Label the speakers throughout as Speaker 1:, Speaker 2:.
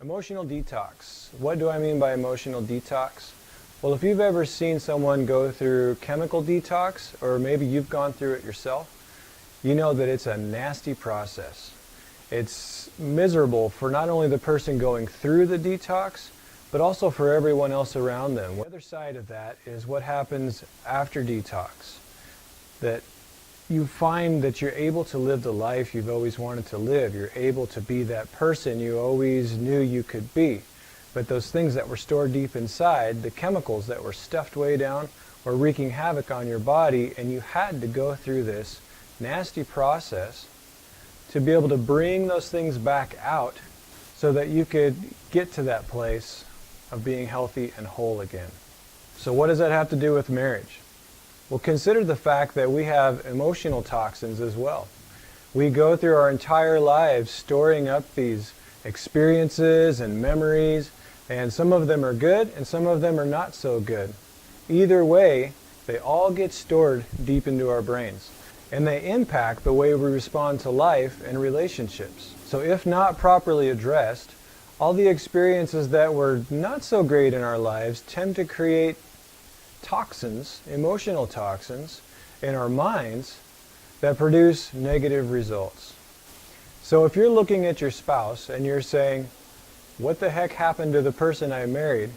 Speaker 1: Emotional detox. What do I mean by emotional detox? Well, if you've ever seen someone go through chemical detox, or maybe you've gone through it yourself, you know that it's a nasty process. It's miserable for not only the person going through the detox, but also for everyone else around them. The other side of that is what happens after detox. That you find that you're able to live the life you've always wanted to live. You're able to be that person you always knew you could be. But those things that were stored deep inside, the chemicals that were stuffed way down, were wreaking havoc on your body, and you had to go through this nasty process to be able to bring those things back out so that you could get to that place of being healthy and whole again. So what does that have to do with marriage? Well, consider the fact that we have emotional toxins as well. We go through our entire lives storing up these experiences and memories, and some of them are good and some of them are not so good. Either way, they all get stored deep into our brains, and they impact the way we respond to life and relationships. So if not properly addressed, all the experiences that were not so great in our lives tend to create toxins, emotional toxins, in our minds that produce negative results. So if you're looking at your spouse and you're saying, what the heck happened to the person I married?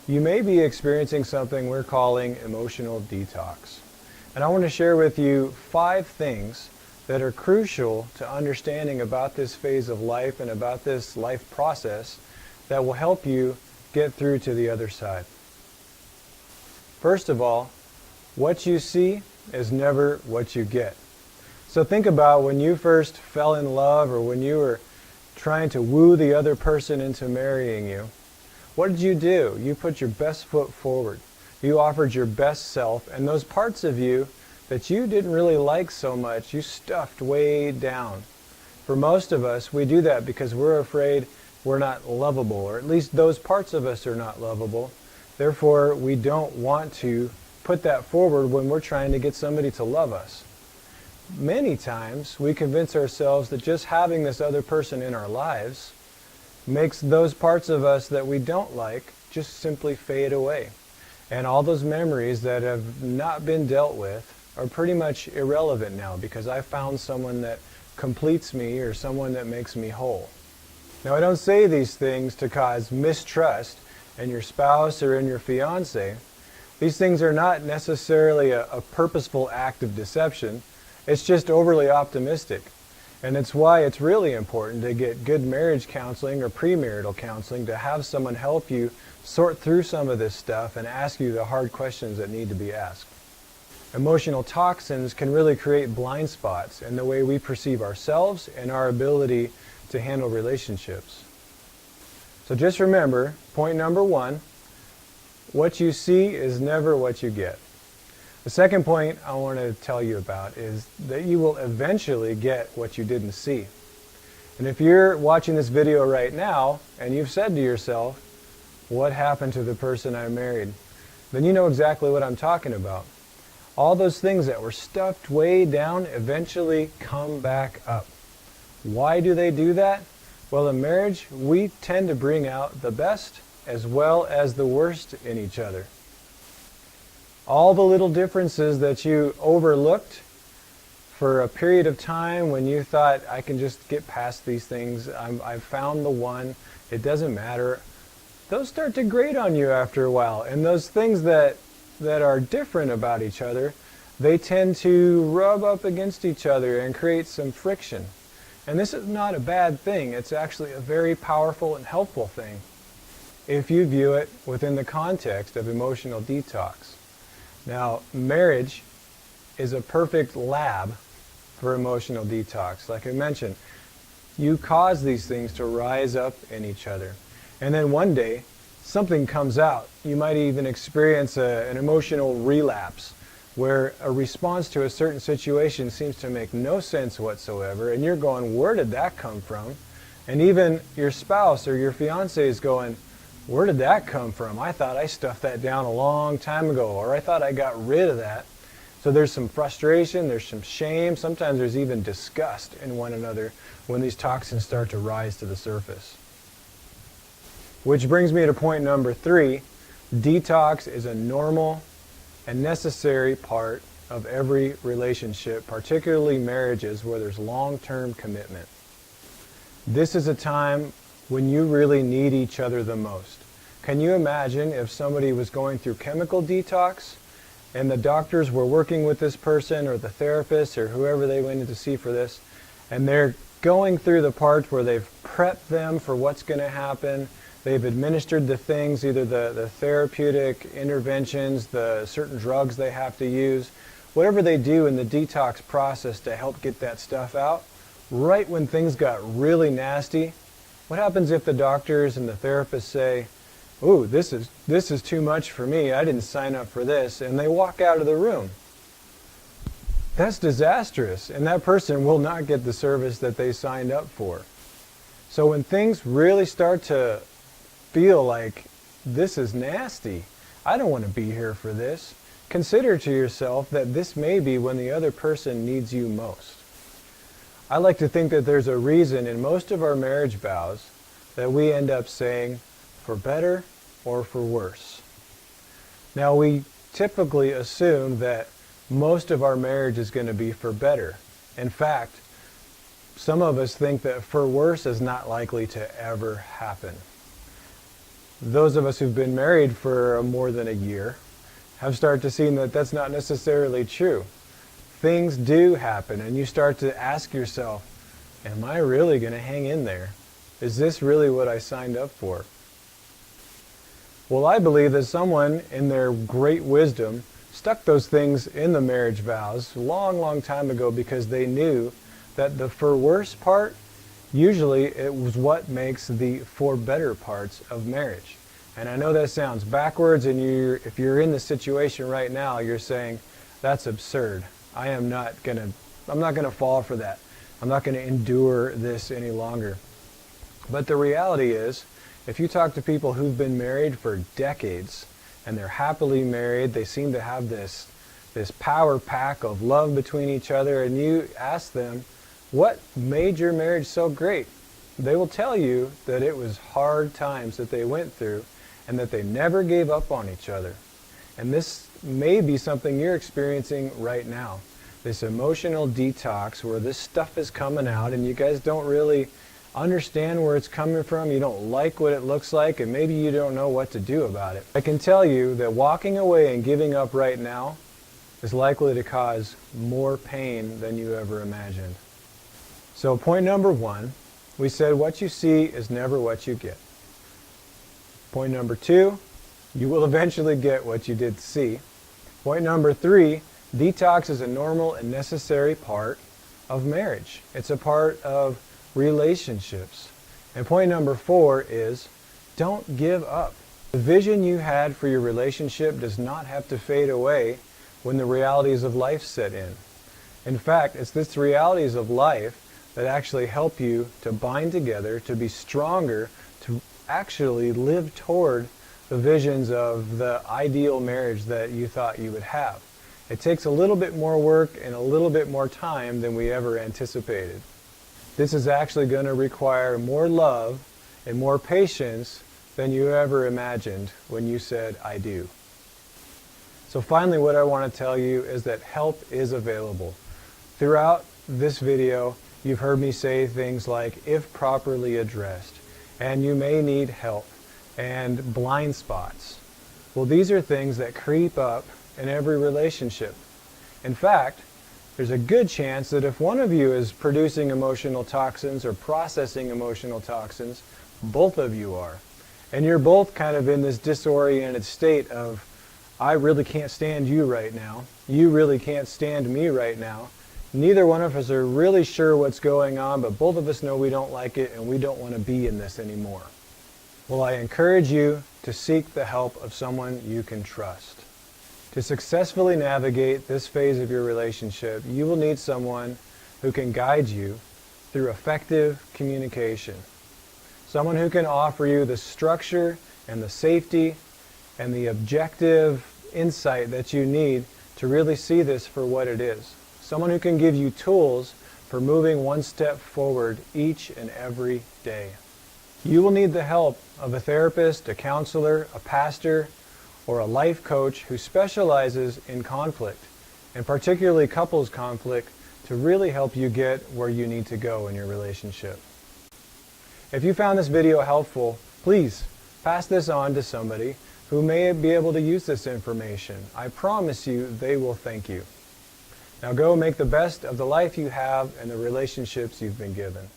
Speaker 1: You may be experiencing something we're calling emotional detox. And I want to share with you 5 things that are crucial to understanding about this phase of life and about this life process that will help you get through to the other side. First of all, what you see is never what you get. So think about when you first fell in love, or when you were trying to woo the other person into marrying you. What did you do? You put your best foot forward. You offered your best self, and those parts of you that you didn't really like so much, you stuffed way down. For most of us, we do that because we're afraid we're not lovable, or at least those parts of us are not lovable. Therefore, we don't want to put that forward when we're trying to get somebody to love us. Many times, we convince ourselves that just having this other person in our lives makes those parts of us that we don't like just simply fade away. And all those memories that have not been dealt with are pretty much irrelevant now because I found someone that completes me or someone that makes me whole. Now, I don't say these things to cause mistrust in your spouse or in your fiance. These things are not necessarily a purposeful act of deception. It's just overly optimistic. And it's why it's really important to get good marriage counseling or premarital counseling, to have someone help you sort through some of this stuff and ask you the hard questions that need to be asked. Emotional toxins can really create blind spots in the way we perceive ourselves and our ability to handle relationships. So just remember, point number 1, what you see is never what you get. The second point I want to tell you about is that you will eventually get what you didn't see. And if you're watching this video right now and you've said to yourself, what happened to the person I married? Then you know exactly what I'm talking about. All those things that were stuffed way down eventually come back up. Why do they do that? Well, in marriage, we tend to bring out the best as well as the worst in each other. All the little differences that you overlooked for a period of time when you thought, I can just get past these things, I've found the one, it doesn't matter, those start to grate on you after a while. And those things that are different about each other, they tend to rub up against each other and create some friction. And this is not a bad thing. It's actually a very powerful and helpful thing if you view it within the context of emotional detox. Now, marriage is a perfect lab for emotional detox. Like I mentioned, you cause these things to rise up in each other. And then one day, something comes out. You might even experience an emotional relapse where a response to a certain situation seems to make no sense whatsoever, and you're going, where did that come from? And even your spouse or your fiance is going, where did that come from? I thought I stuffed that down a long time ago, or I thought I got rid of that. So there's some frustration, there's some shame, sometimes there's even disgust in one another when these toxins start to rise to the surface. Which brings me to point number 3. Detox is a normal and necessary part of every relationship, particularly marriages where there's long-term commitment. This is a time when you really need each other the most. Can you imagine if somebody was going through chemical detox and the doctors were working with this person, or the therapist, or whoever they went in to see for this, and they're going through the parts where they've prepped them for what's going to happen, they've administered the things, either the therapeutic interventions, the certain drugs they have to use, whatever they do in the detox process to help get that stuff out. Right when things got really nasty, what happens if the doctors and the therapists say, "Ooh, this is too much for me, I didn't sign up for this," and they walk out of the room? That's disastrous, and that person will not get the service that they signed up for. So when things really start to feel like, this is nasty, I don't want to be here for this, consider to yourself that this may be when the other person needs you most. I like to think that there's a reason in most of our marriage vows that we end up saying, for better or for worse. Now, we typically assume that most of our marriage is going to be for better. In fact, some of us think that for worse is not likely to ever happen. Those of us who've been married for more than a year have started to see that that's not necessarily true. Things do happen, and you start to ask yourself, am I really going to hang in there? Is this really what I signed up for? Well, I believe that someone in their great wisdom stuck those things in the marriage vows a long, long time ago because they knew that the for worse part, usually it was what makes the for better parts of marriage. And I know that sounds backwards, and if you're in the situation right now, you're saying, that's absurd. I'm not going to fall for that. I'm not going to endure this any longer. But the reality is, if you talk to people who've been married for decades, and they're happily married, they seem to have this power pack of love between each other, and you ask them, what made your marriage so great? They will tell you that it was hard times that they went through, and that they never gave up on each other. And this may be something you're experiencing right now. This emotional detox where this stuff is coming out and you guys don't really understand where it's coming from, you don't like what it looks like, and maybe you don't know what to do about it. I can tell you that walking away and giving up right now is likely to cause more pain than you ever imagined. So point number 1, we said what you see is never what you get. Point number 2, you will eventually get what you did see. Point number 3, detox is a normal and necessary part of marriage. It's a part of relationships. And point number 4 is, don't give up. The vision you had for your relationship does not have to fade away when the realities of life set in. In fact, it's this realities of life that actually help you to bind together, to be stronger, to actually live toward the visions of the ideal marriage that you thought you would have. It takes a little bit more work and a little bit more time than we ever anticipated. This is actually going to require more love and more patience than you ever imagined when you said, I do. So finally, what I want to tell you is that help is available. Throughout this video, you've heard me say things like, if properly addressed, and you may need help, and blind spots. Well, these are things that creep up in every relationship. In fact, there's a good chance that if one of you is producing emotional toxins or processing emotional toxins, both of you are. And you're both kind of in this disoriented state of, I really can't stand you right now. You really can't stand me right now. Neither one of us are really sure what's going on, but both of us know we don't like it and we don't want to be in this anymore. Well, I encourage you to seek the help of someone you can trust. To successfully navigate this phase of your relationship, you will need someone who can guide you through effective communication. Someone who can offer you the structure and the safety and the objective insight that you need to really see this for what it is. Someone who can give you tools for moving one step forward each and every day. You will need the help of a therapist, a counselor, a pastor, or a life coach who specializes in conflict, and particularly couples conflict, to really help you get where you need to go in your relationship. If you found this video helpful, please pass this on to somebody who may be able to use this information. I promise you they will thank you. Now go make the best of the life you have and the relationships you've been given.